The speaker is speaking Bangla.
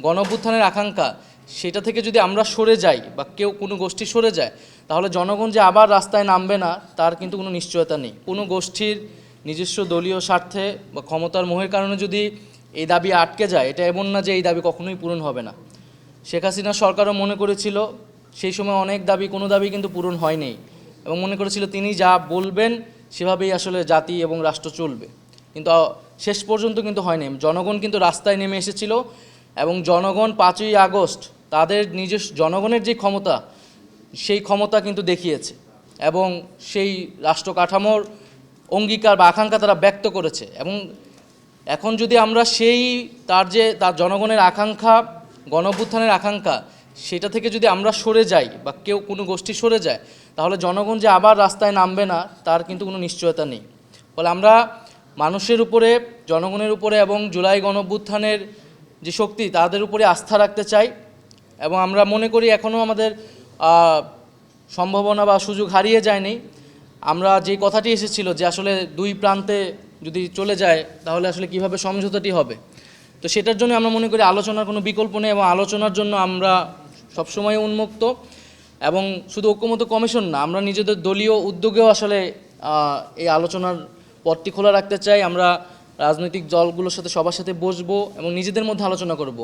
গণঅভ্যুত্থানের আকাঙ্ক্ষা সেটা থেকে যদি আমরা সরে যাই বা কেউ কোনো গোষ্ঠী সরে যায়, তাহলে জনগণ যে আবার রাস্তায় নামবে না তার কিন্তু কোনো নিশ্চয়তা নেই। কোনো গোষ্ঠীর নিজস্ব দলীয় স্বার্থে বা ক্ষমতার মোহের কারণে যদি এই দাবি আটকে যায়, এটা এমন না যে এই দাবি কখনোই পূরণ হবে না। শেখ হাসিনা সরকারও মনে করেছিল সেই সময় অনেক দাবি, কোনো দাবি কিন্তু পূরণ হয়নি, এবং মনে করেছিল তিনি যা বলবেন সেভাবেই আসলে জাতি এবং রাষ্ট্র চলবে। কিন্তু শেষ পর্যন্ত কিন্তু হয়নি। জনগণ কিন্তু রাস্তায় নেমে এসেছিল, এবং জনগণ 5ই আগস্ট তাদের নিজস্ব জনগণের যে ক্ষমতা, সেই ক্ষমতা কিন্তু দেখিয়েছে, এবং সেই রাষ্ট্র কাঠামোর অঙ্গীকার বা আকাঙ্ক্ষা তারা ব্যক্ত করেছে। এবং এখন যদি আমরা তার জনগণের আকাঙ্ক্ষা, গণঅভ্যুত্থানের আকাঙ্ক্ষা সেটা থেকে যদি আমরা সরে যাই বা কেউ কোনো গোষ্ঠী সরে যায়, তাহলে জনগণ যে আবার রাস্তায় নামবে না তার কিন্তু কোনো নিশ্চয়তা নেই। ফলে আমরা মানুষের উপরে, জনগণের উপরে এবং জুলাই গণঅভ্যুত্থানের যে শক্তি তাদের উপরে আস্থা রাখতে চাই। এবং আমরা মনে করি এখনও আমাদের সম্ভাবনা বা সুযোগ হারিয়ে যায়নি। আমরা যে কথাটি এসেছিল যে আসলে দুই প্রান্তে যদি চলে যায় তাহলে আসলে কিভাবে সমঝোতাটি হবে, তো সেটার জন্য আমরা মনে করি আলোচনার কোনো বিকল্প নেই, এবং আলোচনার জন্য আমরা সবসময় উন্মুক্ত। এবং শুধু ঐক্যমত্য কমিশন না, আমরা নিজেদের দলীয় উদ্যোগেও আসলে এই আলোচনার পথটি খোলা রাখতে চাই। আমরা রাজনৈতিক দলগুলোর সাথে সবার সাথে বসবো এবং নিজেদের মধ্যে আলোচনা করব।